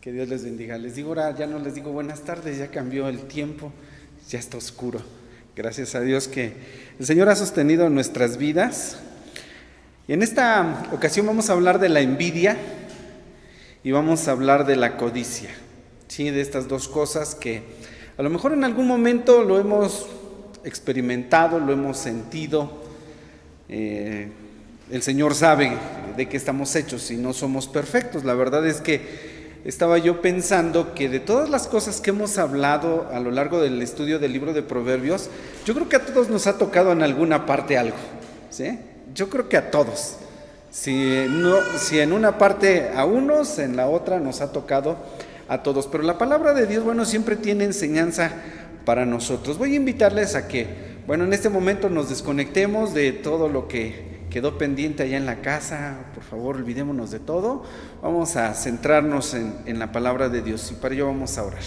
Que Dios les bendiga. Les digo ahora, ya no les digo buenas tardes, ya cambió el tiempo, ya está oscuro. Gracias a Dios que el Señor ha sostenido nuestras vidas. Y en esta ocasión vamos a hablar de la envidia y vamos a hablar de la codicia. Sí, de estas dos cosas que a lo mejor en algún momento lo hemos experimentado, lo hemos sentido. El Señor sabe de qué estamos hechos y no somos perfectos. La verdad es que estaba yo pensando que de todas las cosas que hemos hablado a lo largo del estudio del libro de Proverbios, yo creo que a todos nos ha tocado en alguna parte algo, ¿sí? Yo creo que a todos. Si en una parte a unos, en la otra nos ha tocado a todos. Pero la palabra de Dios, siempre tiene enseñanza para nosotros. Voy a invitarles a que, en este momento nos desconectemos de todo lo que quedó pendiente allá en la casa. Por favor, olvidémonos de todo. Vamos a centrarnos en la palabra de Dios y para ello vamos a orar.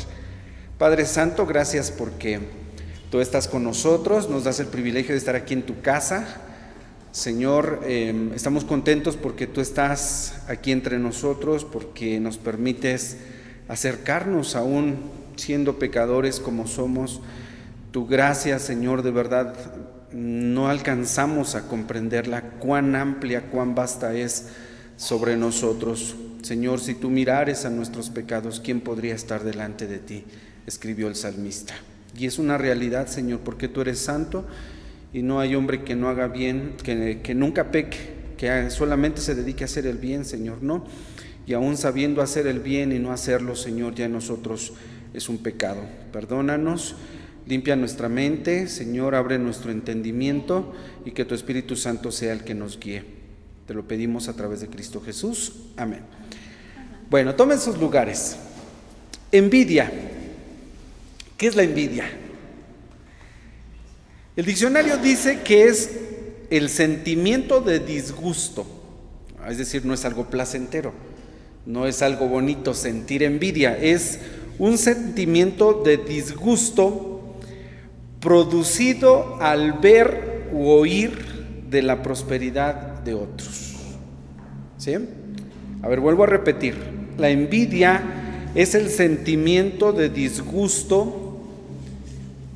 Padre Santo, gracias porque tú estás con nosotros, nos das el privilegio de estar aquí en tu casa. Señor, estamos contentos porque tú estás aquí entre nosotros, porque nos permites acercarnos aún siendo pecadores como somos. Tu gracia, Señor, de verdad no alcanzamos a comprenderla, cuán amplia, cuán vasta es sobre nosotros. Señor, si tú mirares a nuestros pecados, ¿quién podría estar delante de ti?, escribió el salmista. Y es una realidad, Señor, porque tú eres santo y no hay hombre que no haga bien, que nunca peque, que solamente se dedique a hacer el bien, Señor, no. Y aún sabiendo hacer el bien y no hacerlo, Señor, ya en nosotros es un pecado. Perdónanos. Limpia nuestra mente, Señor, abre nuestro entendimiento y que tu Espíritu Santo sea el que nos guíe. Te lo pedimos a través de Cristo Jesús. Amén. Bueno, tomen sus lugares. Envidia. ¿Qué es la envidia? El diccionario dice que es el sentimiento de disgusto, es decir, no es algo placentero, no es algo bonito sentir envidia, es un sentimiento de disgusto producido al ver u oír de la prosperidad de otros. ¿Sí? A ver, vuelvo a repetir. La envidia es el sentimiento de disgusto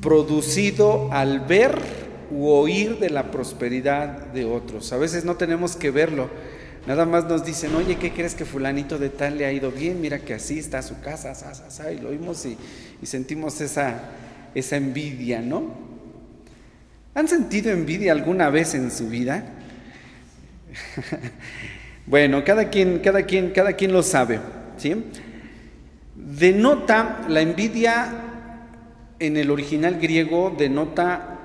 producido al ver u oír de la prosperidad de otros. A veces no tenemos que verlo. Nada más nos dicen, oye, ¿qué crees que fulanito de tal le ha ido bien? Mira que así está su casa, y lo oímos y sentimos esa envidia, ¿no? ¿Han sentido envidia alguna vez en su vida? Bueno, cada quien lo sabe, ¿sí? Denota la envidia en el original griego, denota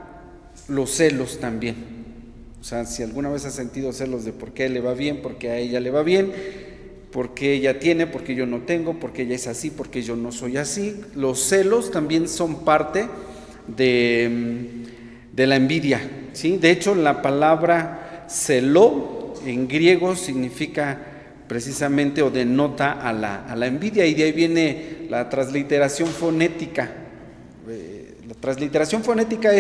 los celos también. O sea, si alguna vez has sentido celos de por qué le va bien, por qué a ella le va bien, por qué ella tiene, por qué yo no tengo, por qué ella es así, por qué yo no soy así. Los celos también son parte de la envidia, ¿sí? De hecho, la palabra celó en griego significa precisamente o denota a la envidia, y de ahí viene la transliteración fonética. La transliteración fonética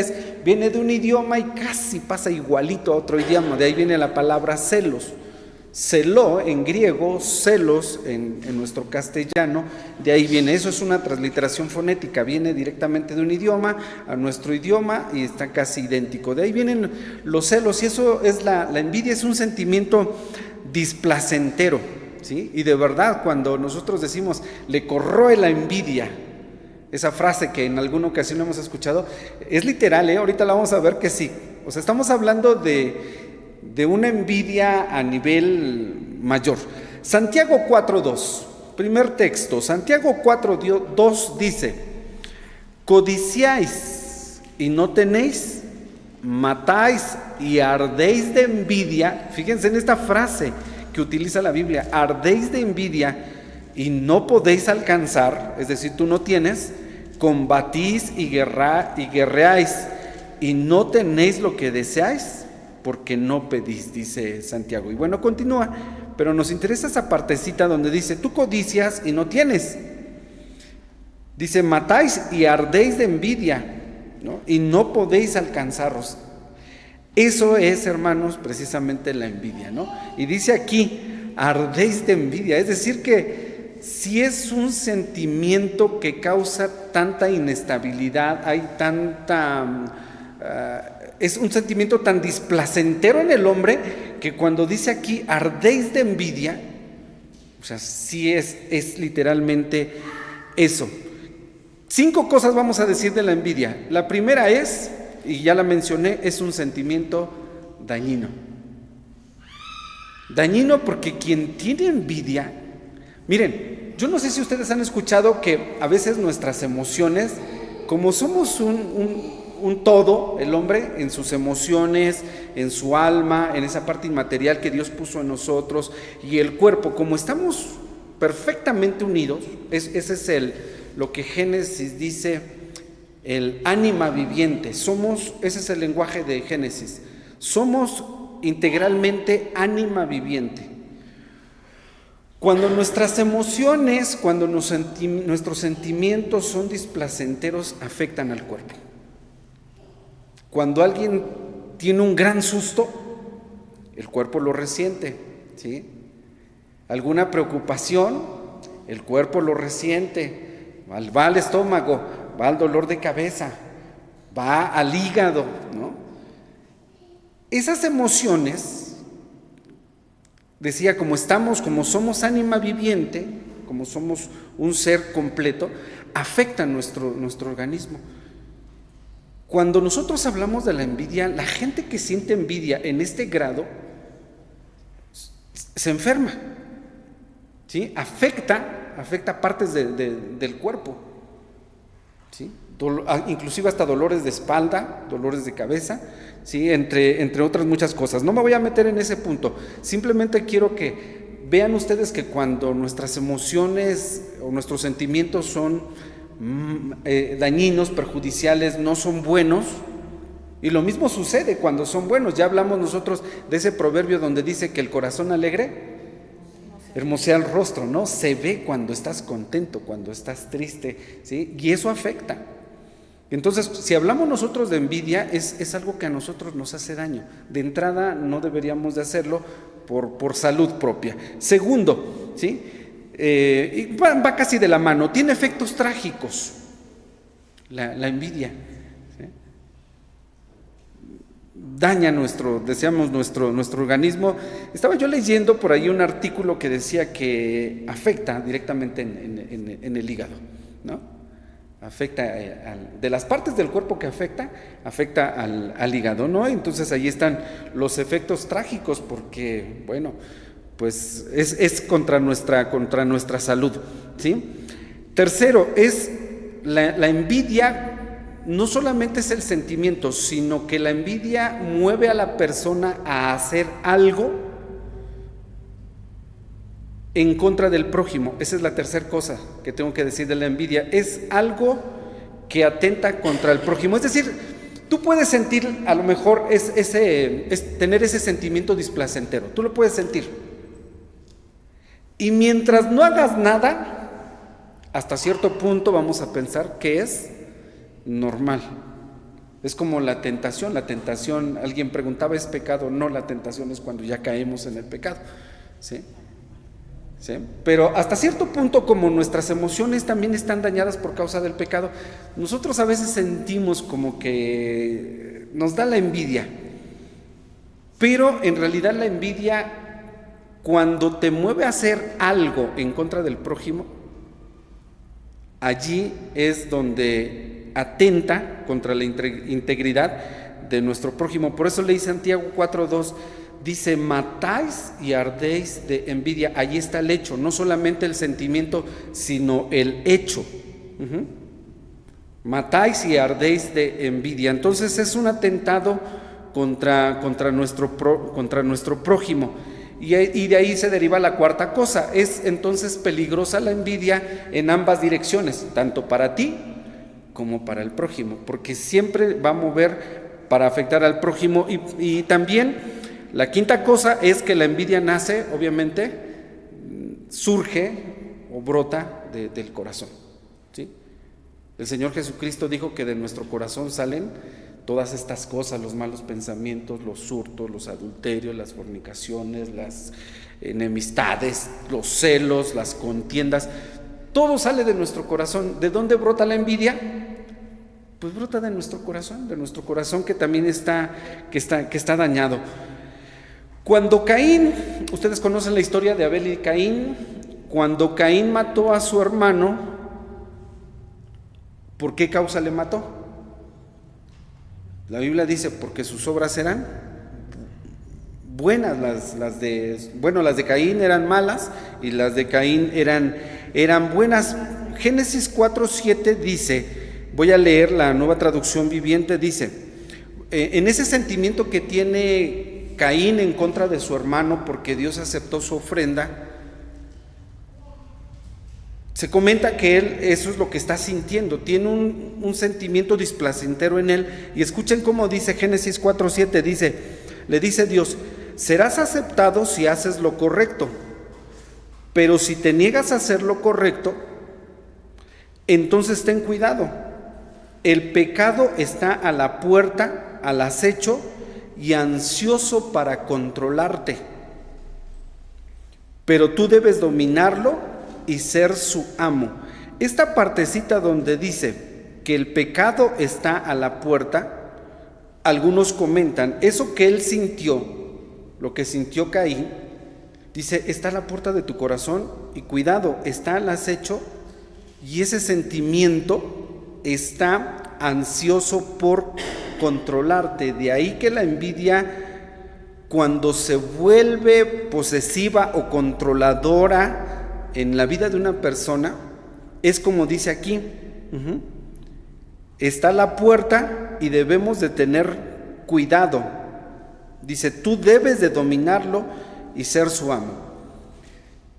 viene de un idioma y casi pasa igualito a otro idioma. De ahí viene la palabra celos. Celó en griego, celos en nuestro castellano, de ahí viene. Eso es una transliteración fonética, viene directamente de un idioma a nuestro idioma y está casi idéntico. De ahí vienen los celos, y eso es la envidia, es un sentimiento displacentero, ¿sí? Y de verdad, cuando nosotros decimos, le corroe la envidia, esa frase que en alguna ocasión hemos escuchado, es literal, ahorita la vamos a ver que sí. O sea, estamos hablando de una envidia a nivel mayor. Santiago 4:2, primer texto. Santiago 4:2 dice: codiciáis y no tenéis, matáis y ardéis de envidia. Fíjense en esta frase que utiliza la Biblia: ardéis de envidia y no podéis alcanzar, es decir, tú no tienes, combatís y guerreáis y no tenéis lo que deseáis, porque no pedís, dice Santiago. Y bueno, continúa, pero nos interesa esa partecita donde dice, tú codicias y no tienes. Dice, matáis y ardéis de envidia, ¿no? Y no podéis alcanzaros. Eso es, hermanos, precisamente la envidia, ¿no? Y dice aquí, ardéis de envidia, es decir que si es un sentimiento que causa tanta inestabilidad, es un sentimiento tan displacentero en el hombre que cuando dice aquí ardéis de envidia, o sea, sí es literalmente eso. 5 cosas vamos a decir de la envidia. La primera es, y ya la mencioné, es un sentimiento dañino. Dañino porque quien tiene envidia, miren, yo no sé si ustedes han escuchado que a veces nuestras emociones, como somos un todo, el hombre en sus emociones, en su alma, en esa parte inmaterial que Dios puso en nosotros, y el cuerpo, como estamos perfectamente unidos, ese es lo que Génesis dice, el ánima viviente. Ese es el lenguaje de Génesis. Somos integralmente ánima viviente. Cuando nuestras emociones, cuando nuestros sentimientos son displacenteros, afectan al cuerpo. Cuando alguien tiene un gran susto, el cuerpo lo resiente, ¿sí? Alguna preocupación, el cuerpo lo resiente. Va al estómago, va al dolor de cabeza, va al hígado, ¿no? Esas emociones, decía, como somos ánima viviente, como somos un ser completo, afectan nuestro organismo. Cuando nosotros hablamos de la envidia, la gente que siente envidia en este grado se enferma, ¿sí? Afecta partes del cuerpo, ¿sí? Inclusive hasta dolores de espalda, dolores de cabeza, ¿sí? Entre otras muchas cosas. No me voy a meter en ese punto, simplemente quiero que vean ustedes que cuando nuestras emociones o nuestros sentimientos son dañinos, perjudiciales, no son buenos, y lo mismo sucede cuando son buenos. Ya hablamos nosotros de ese proverbio donde dice que el corazón alegre hermosea el rostro, ¿no? Se ve cuando estás contento, cuando estás triste, ¿sí? Y eso afecta. Entonces, si hablamos nosotros de envidia, es algo que a nosotros nos hace daño. De entrada, no deberíamos de hacerlo por salud propia. Segundo, ¿sí? Y va casi de la mano, tiene efectos trágicos, la envidia, ¿sí? Daña nuestro organismo. Estaba yo leyendo por ahí un artículo que decía que afecta directamente en el hígado, ¿no? Afecta de las partes del cuerpo que afecta al hígado, ¿no? Entonces ahí están los efectos trágicos, porque, bueno, pues es contra nuestra salud, ¿sí? Tercero, es la envidia. No solamente es el sentimiento, sino que la envidia mueve a la persona a hacer algo en contra del prójimo. Esa es la tercera cosa que tengo que decir de la envidia. Es algo que atenta contra el prójimo. Es decir, tú puedes sentir, a lo mejor, tener ese sentimiento displacentero. Tú lo puedes sentir. Y mientras no hagas nada, hasta cierto punto vamos a pensar que es normal. Es como la tentación. Alguien preguntaba, ¿es pecado? No, la tentación es cuando ya caemos en el pecado, ¿sí? ¿Sí? Pero hasta cierto punto, como nuestras emociones también están dañadas por causa del pecado, nosotros a veces sentimos como que nos da la envidia. Pero en realidad la envidia, cuando te mueve a hacer algo en contra del prójimo, allí es donde atenta contra la integridad de nuestro prójimo. Por eso leí Santiago 4:2, dice, matáis y ardéis de envidia. Allí está el hecho, no solamente el sentimiento, sino el hecho. Matáis y ardéis de envidia. Entonces es un atentado contra nuestro prójimo. Y de ahí se deriva la cuarta cosa. Es entonces peligrosa la envidia en ambas direcciones, tanto para ti como para el prójimo, porque siempre va a mover para afectar al prójimo. Y también la quinta cosa es que la envidia nace, obviamente, surge o brota del corazón, ¿sí? El Señor Jesucristo dijo que de nuestro corazón salen todas estas cosas, los malos pensamientos, los hurtos, los adulterios, las fornicaciones, las enemistades, los celos, las contiendas, todo sale de nuestro corazón. ¿De dónde brota la envidia? Pues brota de nuestro corazón que también está dañado. Cuando Caín, ustedes conocen la historia de Abel y Caín, cuando Caín mató a su hermano, ¿por qué causa le mató? La Biblia dice, porque sus obras eran buenas, las de Caín eran malas y las de Caín eran buenas. Génesis 4:7 dice, voy a leer la Nueva Traducción Viviente, dice, en ese sentimiento que tiene Caín en contra de su hermano porque Dios aceptó su ofrenda, se comenta que él eso es lo que está sintiendo, tiene un sentimiento displacentero en él. Y escuchen cómo dice Génesis 4:7, le dice Dios, serás aceptado si haces lo correcto, pero si te niegas a hacer lo correcto, entonces ten cuidado, el pecado está a la puerta, al acecho y ansioso para controlarte, pero tú debes dominarlo y ser su amo. Esta partecita donde dice que el pecado está a la puerta, algunos comentan, eso que él sintió, lo que sintió Caín, dice, está a la puerta de tu corazón y cuidado, está al acecho y ese sentimiento está ansioso por controlarte. De ahí que la envidia, cuando se vuelve posesiva o controladora en la vida de una persona, es como dice aquí, está a la puerta y debemos de tener cuidado. Dice, tú debes de dominarlo y ser su amo.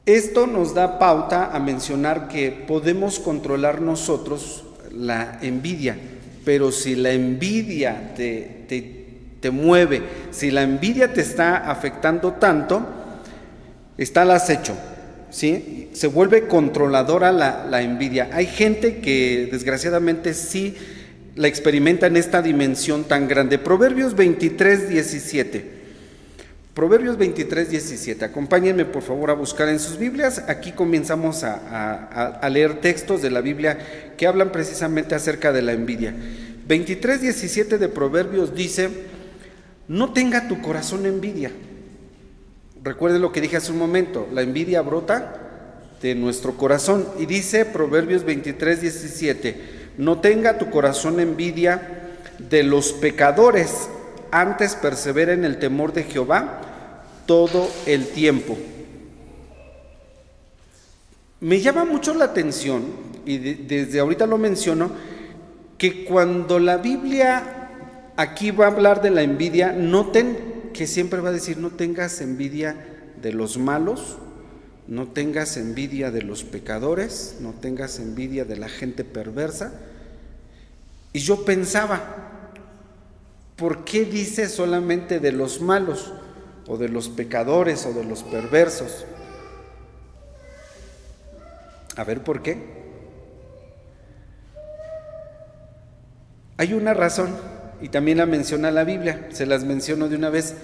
Esto nos da pauta a mencionar que podemos controlar nosotros la envidia, pero si la envidia te mueve, si la envidia te está afectando tanto, está al acecho, ¿sí? Se vuelve controladora la envidia. Hay gente que desgraciadamente sí la experimenta en esta dimensión tan grande. Proverbios 23:17. Proverbios 23:17. Acompáñenme por favor a buscar en sus Biblias. Aquí comenzamos a leer textos de la Biblia que hablan precisamente acerca de la envidia. 23:17 de Proverbios dice, no tenga tu corazón envidia. Recuerden lo que dije hace un momento, la envidia brota de nuestro corazón. Y dice Proverbios 23:17, no tenga tu corazón envidia de los pecadores, antes persevera en el temor de Jehová todo el tiempo. Me llama mucho la atención, y desde ahorita lo menciono, que cuando la Biblia aquí va a hablar de la envidia, noten que siempre va a decir, no tengas envidia de los malos, no tengas envidia de los pecadores, no tengas envidia de la gente perversa. Y yo pensaba, ¿por qué dice solamente de los malos, o de los pecadores, o de los perversos? A ver, ¿por qué? Hay una razón, y también la menciona la Biblia, se las menciono de una vez.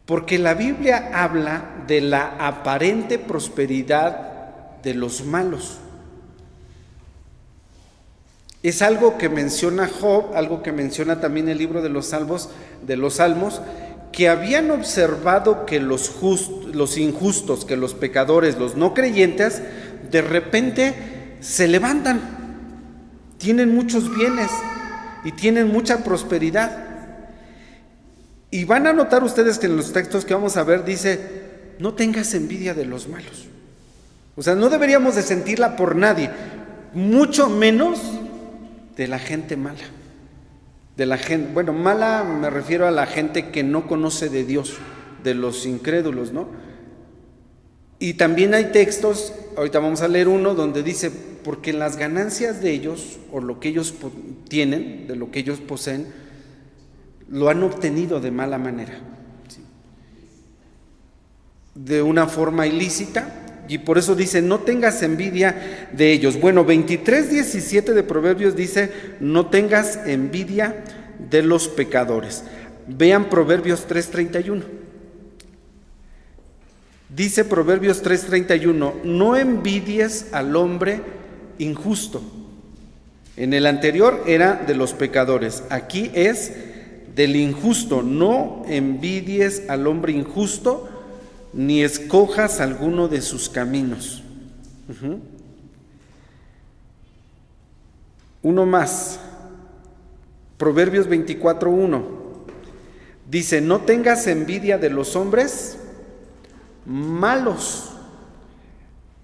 Porque la Biblia habla de la aparente prosperidad de los malos. Es algo que menciona Job, algo que menciona también el libro de los Salmos, que habían observado que los injustos, que los pecadores, los no creyentes, de repente se levantan, tienen muchos bienes y tienen mucha prosperidad. Y van a notar ustedes que en los textos que vamos a ver dice, no tengas envidia de los malos. O sea, no deberíamos de sentirla por nadie, mucho menos de la gente mala. De la gente, bueno, mala me refiero a la gente que no conoce de Dios, de los incrédulos, ¿no? Y también hay textos, ahorita vamos a leer uno donde dice, porque las ganancias de ellos, o lo que ellos tienen, de lo que ellos poseen, lo han obtenido de mala manera, ¿sí? De una forma ilícita, Y por eso dice, no tengas envidia de ellos. Bueno, 23:17 de Proverbios dice, no tengas envidia de los pecadores. Vean Proverbios 3:31. Dice Proverbios 3:31, no envidies al hombre injusto. En el anterior era de los pecadores, aquí es del injusto. No envidies al hombre injusto, ni escojas alguno de sus caminos. Uno más, Proverbios 24:1. Dice, no tengas envidia de los hombres malos.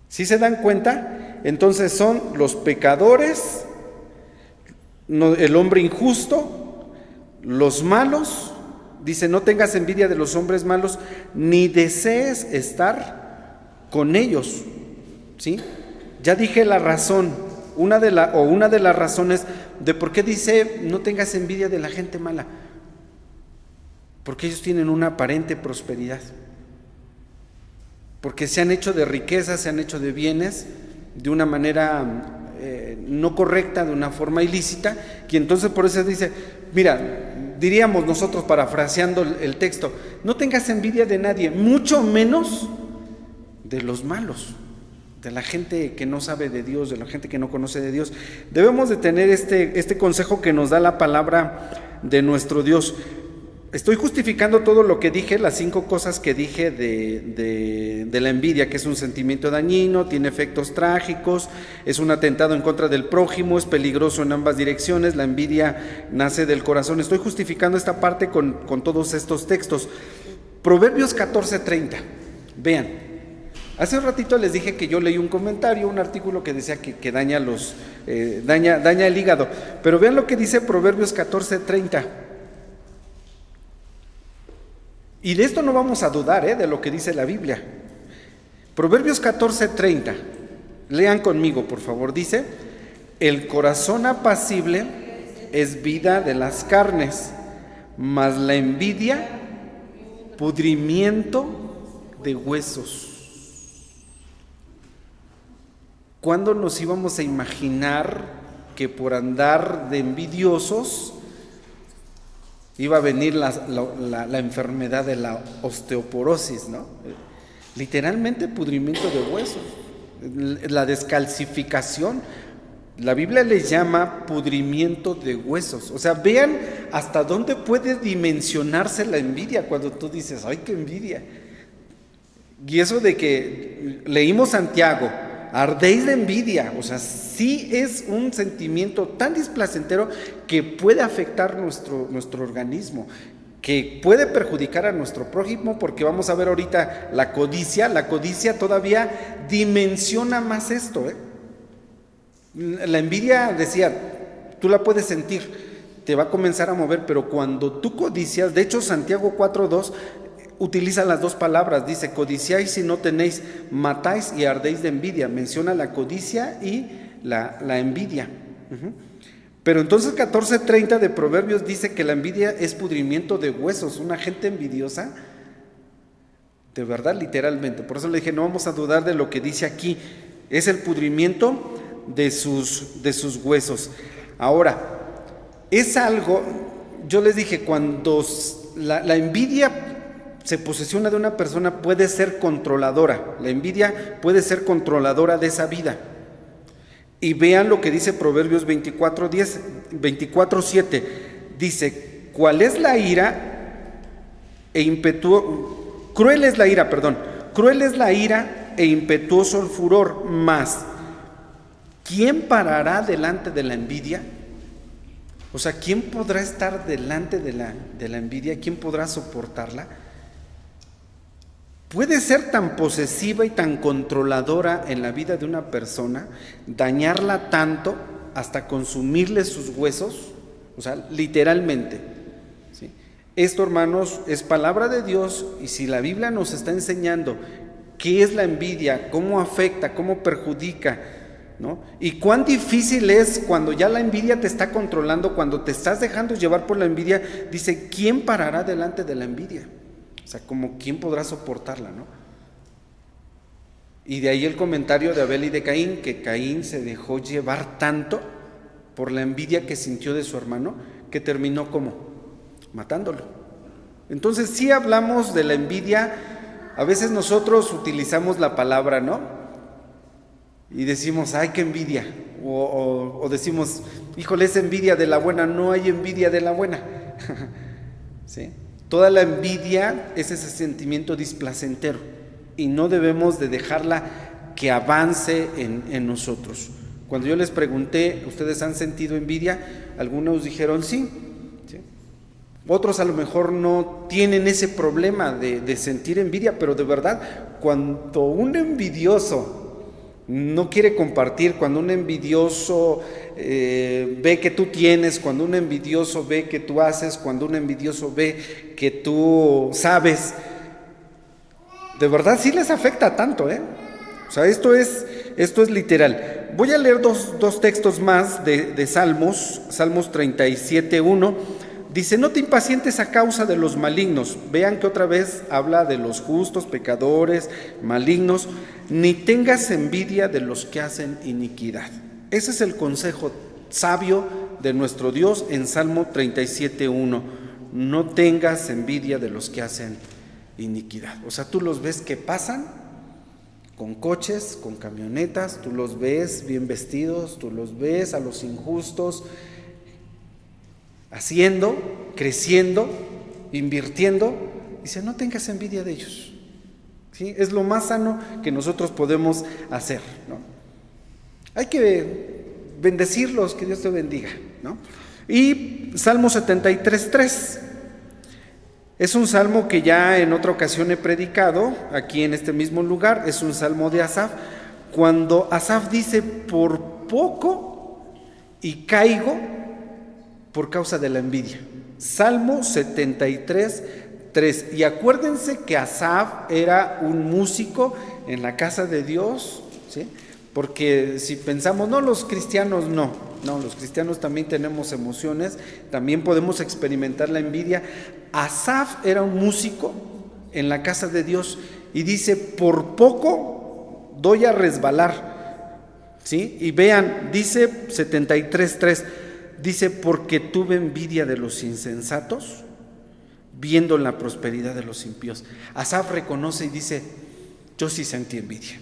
¿Sí se dan cuenta? Entonces son los pecadores, el hombre injusto, los malos. Dice, no tengas envidia de los hombres malos, ni desees estar con ellos. ¿Sí? Ya dije la razón, una de las razones de por qué dice, no tengas envidia de la gente mala. Porque ellos tienen una aparente prosperidad. Porque se han hecho de riquezas, se han hecho de bienes de una manera no correcta, de una forma ilícita, y entonces por eso dice, mira, diríamos nosotros parafraseando el texto, no tengas envidia de nadie, mucho menos de los malos, de la gente que no sabe de Dios, de la gente que no conoce de Dios. Debemos de tener este consejo que nos da la palabra de nuestro Dios. Estoy justificando todo lo que dije, las 5 cosas que dije de la envidia, que es un sentimiento dañino, tiene efectos trágicos, es un atentado en contra del prójimo, es peligroso en ambas direcciones, la envidia nace del corazón. Estoy justificando esta parte con todos estos textos. Proverbios 14:30, vean, hace un ratito les dije que yo leí un comentario, un artículo que decía que daña el hígado, pero vean lo que dice Proverbios 14:30. Y de esto no vamos a dudar, de lo que dice la Biblia. Proverbios 14:30, lean conmigo por favor, dice, el corazón apacible es vida de las carnes, mas la envidia, pudrimiento de huesos. ¿Cuándo nos íbamos a imaginar que por andar de envidiosos iba a venir la enfermedad de la osteoporosis, ¿no? Literalmente pudrimiento de huesos, la descalcificación. La Biblia le llama pudrimiento de huesos. O sea, vean hasta dónde puede dimensionarse la envidia cuando tú dices, ¡ay, qué envidia! Y eso de que leímos Santiago, ardéis de envidia, o sea, sí es un sentimiento tan displacentero que puede afectar nuestro organismo, que puede perjudicar a nuestro prójimo, porque vamos a ver ahorita la codicia todavía dimensiona más esto, La envidia, decía, tú la puedes sentir, te va a comenzar a mover, pero cuando tú codicias, de hecho Santiago 4:2 utiliza las 2 palabras, dice, codiciáis si no tenéis, matáis y ardéis de envidia. Menciona la codicia y la envidia. Pero entonces 14:30 de Proverbios dice que la envidia es pudrimiento de huesos. Una gente envidiosa, de verdad, literalmente. Por eso le dije, no vamos a dudar de lo que dice aquí. Es el pudrimiento de sus huesos. Ahora, es algo, yo les dije, cuando la envidia se posesiona de una persona, puede ser controladora. La envidia puede ser controladora de esa vida. Y vean lo que dice Proverbios 24:7. Dice, ¿cuál es la ira cruel es la ira e impetuoso el furor, mas ¿quién parará delante de la envidia? O sea, ¿quién podrá estar delante de la envidia? ¿Quién podrá soportarla? Puede ser tan posesiva y tan controladora en la vida de una persona, dañarla tanto hasta consumirle sus huesos, o sea, literalmente, ¿sí? Esto, hermanos, es palabra de Dios, y si la Biblia nos está enseñando qué es la envidia, cómo afecta, cómo perjudica, ¿no? Y cuán difícil es cuando ya la envidia te está controlando, cuando te estás dejando llevar por la envidia, dice, ¿quién parará delante de la envidia? O sea, como quién podrá soportarla, ¿no? Y de ahí el comentario de Abel y de Caín, que Caín se dejó llevar tanto por la envidia que sintió de su hermano, que terminó como matándolo. Entonces sí hablamos de la envidia, a veces nosotros utilizamos la palabra, ¿no? Y decimos, ay, qué envidia, o decimos, híjole, es envidia de la buena. No hay envidia de la buena. ¿Sí? Toda la envidia es ese sentimiento displacentero y no debemos de dejarla que avance en nosotros. Cuando yo les pregunté, ¿ustedes han sentido envidia? Algunos dijeron sí. ¿Sí? Otros a lo mejor no tienen ese problema de sentir envidia, pero de verdad, cuando un envidioso no quiere compartir, cuando un envidioso ve que tú tienes, cuando un envidioso ve que tú haces, cuando un envidioso ve que tú sabes, de verdad sí les afecta tanto, ¿eh? O sea, esto es literal. Voy a leer dos textos más de Salmos 37:1. Dice, no te impacientes a causa de los malignos. Vean que otra vez habla de los justos, pecadores, malignos. Ni tengas envidia de los que hacen iniquidad. Ese es el consejo sabio de nuestro Dios en Salmo 37:1. No tengas envidia de los que hacen iniquidad. O sea, tú los ves que pasan con coches, con camionetas, tú los ves bien vestidos, tú los ves a los injustos haciendo, creciendo, invirtiendo. Dice, no tengas envidia de ellos. ¿Sí? Es lo más sano que nosotros podemos hacer, ¿no? Hay que bendecirlos, que Dios te bendiga, ¿no? Y Salmo 73:3. Es un salmo que ya en otra ocasión he predicado aquí en este mismo lugar. Es un salmo de Asaf, cuando Asaf dice, por poco y caigo por causa de la envidia. Salmo 73:3. Y acuérdense que Asaf era un músico en la casa de Dios, ¿sí? Porque si pensamos, no, los cristianos no, los cristianos también tenemos emociones, también podemos experimentar la envidia. Asaf era un músico en la casa de Dios y dice, por poco doy a resbalar, ¿sí? Y vean, dice 73:3, dice, porque tuve envidia de los insensatos, viendo la prosperidad de los impíos. Asaf reconoce y dice, yo sí sentí envidia,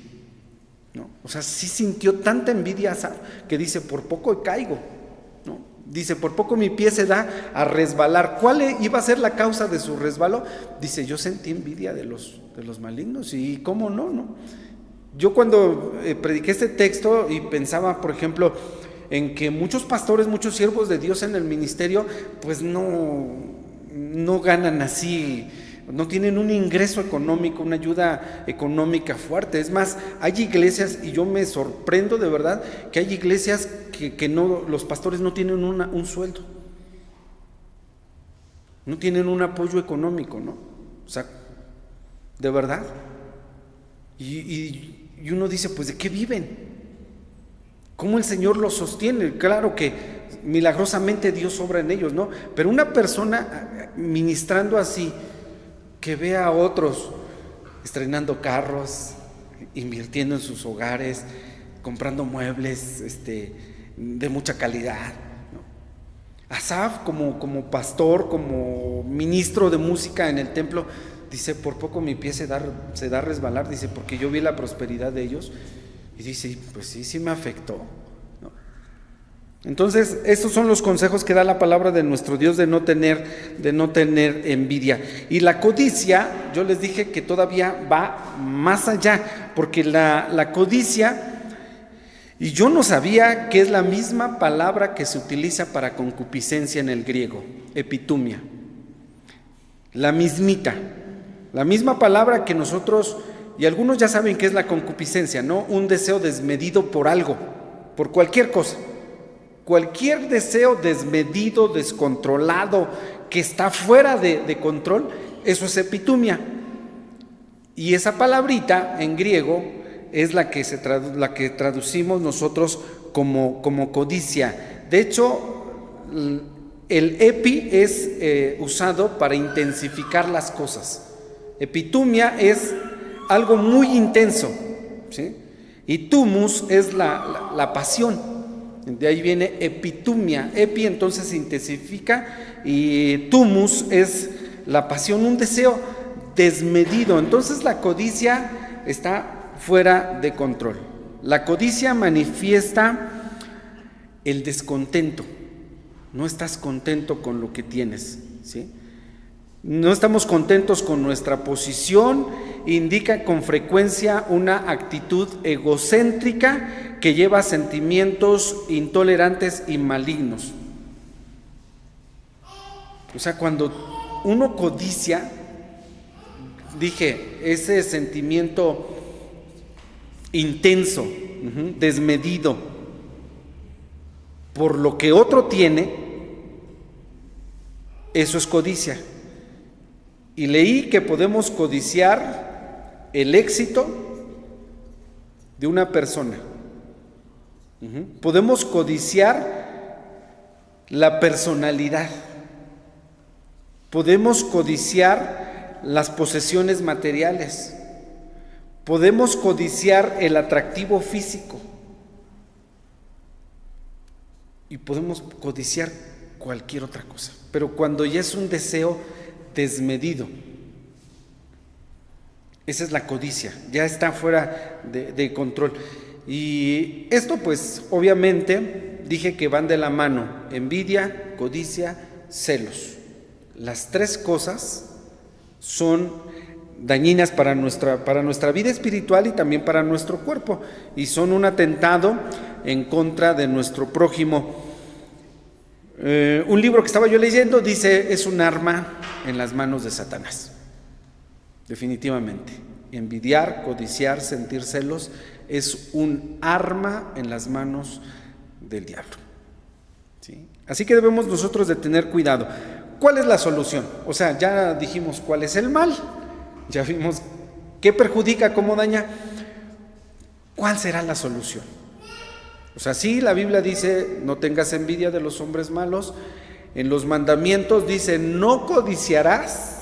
¿no? O sea, sí sintió tanta envidia Asaf que dice, por poco caigo, ¿no? Dice, por poco mi pie se da a resbalar. ¿Cuál iba a ser la causa de su resbalo? Dice, yo sentí envidia de los malignos. Y cómo no. Yo cuando prediqué este texto y pensaba, por ejemplo, en que muchos pastores, muchos siervos de Dios en el ministerio, pues no ganan así, no tienen un ingreso económico, una ayuda económica fuerte. Es más, hay iglesias, y yo me sorprendo de verdad, que hay iglesias que no, los pastores no tienen un sueldo, no tienen un apoyo económico, ¿no? O sea, de verdad. Y uno dice, pues, ¿de qué viven? ¿Cómo el Señor los sostiene? Claro que milagrosamente Dios obra en ellos, ¿no? Pero una persona ministrando así, que vea a otros estrenando carros, invirtiendo en sus hogares, comprando muebles de mucha calidad, ¿no? Asaf, como pastor, como ministro de música en el templo, dice, por poco mi pie se da a resbalar, dice, porque yo vi la prosperidad de ellos. Y dice, pues sí me afectó, ¿no? Entonces, estos son los consejos que da la palabra de nuestro Dios de no tener envidia. Y la codicia, yo les dije que todavía va más allá, porque la codicia, y yo no sabía que es la misma palabra que se utiliza para concupiscencia en el griego, epitumia. La misma palabra que nosotros, y algunos ya saben qué es la concupiscencia, ¿no? Un deseo desmedido por algo, por cualquier cosa. Cualquier deseo desmedido, descontrolado, que está fuera de control, eso es epitumia. Y esa palabrita en griego es la que traducimos nosotros como codicia. De hecho, el epi es usado para intensificar las cosas. Epitumia es algo muy intenso, ¿sí? Y tumus es la pasión. De ahí viene epitumia. Epi entonces se intensifica y tumus es la pasión, un deseo desmedido. Entonces la codicia está fuera de control. La codicia manifiesta el descontento. No estás contento con lo que tienes, ¿sí? No estamos contentos con nuestra posición. Indica con frecuencia una actitud egocéntrica que lleva a sentimientos intolerantes y malignos. O sea, cuando uno codicia, dije, ese sentimiento intenso, desmedido, por lo que otro tiene, eso es codicia. Y leí que podemos codiciar el éxito de una persona. Podemos codiciar la personalidad. Podemos codiciar las posesiones materiales. Podemos codiciar el atractivo físico. Y podemos codiciar cualquier otra cosa. Pero cuando ya es un deseo desmedido, esa es la codicia, ya está fuera de control. Y esto pues obviamente dije que van de la mano: envidia, codicia, celos. Las tres cosas son dañinas para nuestra vida espiritual y también para nuestro cuerpo, y son un atentado en contra de nuestro prójimo. Un libro que estaba yo leyendo dice: es un arma en las manos de Satanás. Definitivamente, envidiar, codiciar, sentir celos es un arma en las manos del diablo, ¿sí? Así que debemos nosotros de tener cuidado. ¿Cuál es la solución? O sea, ya dijimos cuál es el mal, ya vimos qué perjudica, cómo daña. ¿Cuál será la solución? O sea, sí, la Biblia dice: no tengas envidia de los hombres malos. En los mandamientos dice: no codiciarás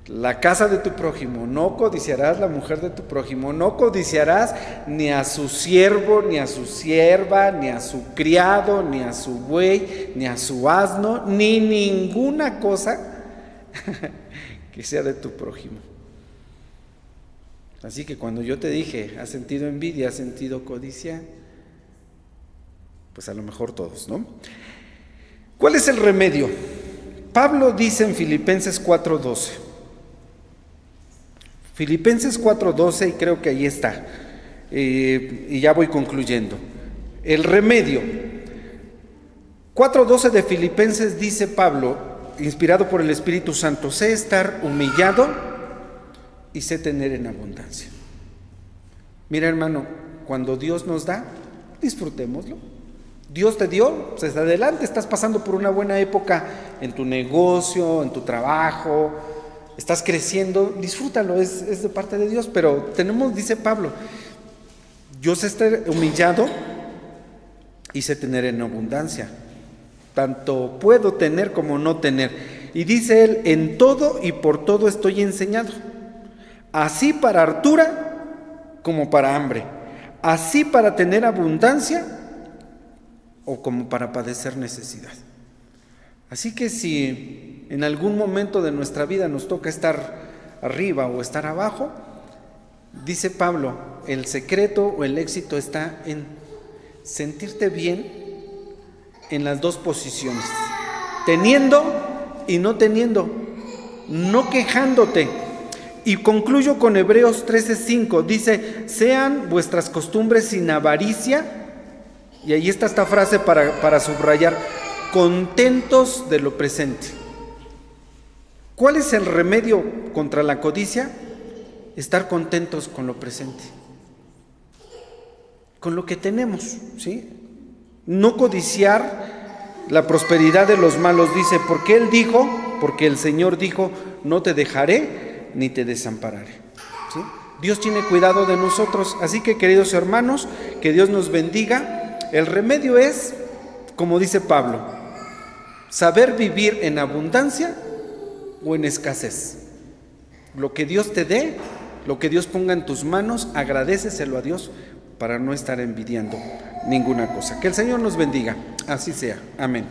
la casa de tu prójimo, no codiciarás la mujer de tu prójimo, no codiciarás ni a su siervo, ni a su sierva, ni a su criado, ni a su buey, ni a su asno, ni ninguna cosa que sea de tu prójimo. Así que cuando yo te dije: ¿has sentido envidia? ¿Has sentido codicia? Pues a lo mejor todos, ¿no? ¿Cuál es el remedio? Pablo dice en Filipenses 4:12. Filipenses 4:12, y creo que ahí está. Y ya voy concluyendo. El remedio. 4:12 de Filipenses dice Pablo, inspirado por el Espíritu Santo: sé estar humillado y sé tener en abundancia. Mira, hermano, cuando Dios nos da, disfrutémoslo. Dios te dio, pues adelante. Estás pasando por una buena época en tu negocio, en tu trabajo, estás creciendo, disfrútalo, es de parte de Dios. Pero tenemos, dice Pablo, yo sé estar humillado y sé tener en abundancia. Tanto puedo tener como no tener. Y dice él: en todo y por todo estoy enseñado, así para hartura como para hambre, así para tener abundancia o como para padecer necesidad. Así que si en algún momento de nuestra vida nos toca estar arriba o estar abajo, dice Pablo, el secreto o el éxito está en sentirte bien en las dos posiciones, teniendo y no teniendo, no quejándote. Y concluyo con Hebreos 13:5, dice: sean vuestras costumbres sin avaricia. Y ahí está esta frase para subrayar: contentos de lo presente. ¿Cuál es el remedio contra la codicia? Estar contentos con lo presente, con lo que tenemos, ¿sí? No codiciar la prosperidad de los malos, dice, porque el Señor dijo: no te dejaré ni te desampararé, ¿sí? Dios tiene cuidado de nosotros. Así que, queridos hermanos, que Dios nos bendiga. El remedio es, como dice Pablo, saber vivir en abundancia o en escasez. Lo que Dios te dé, Lo que Dios ponga en tus manos, agradéceselo a Dios para no estar envidiando ninguna cosa. Que el Señor nos bendiga. Así sea. Amén.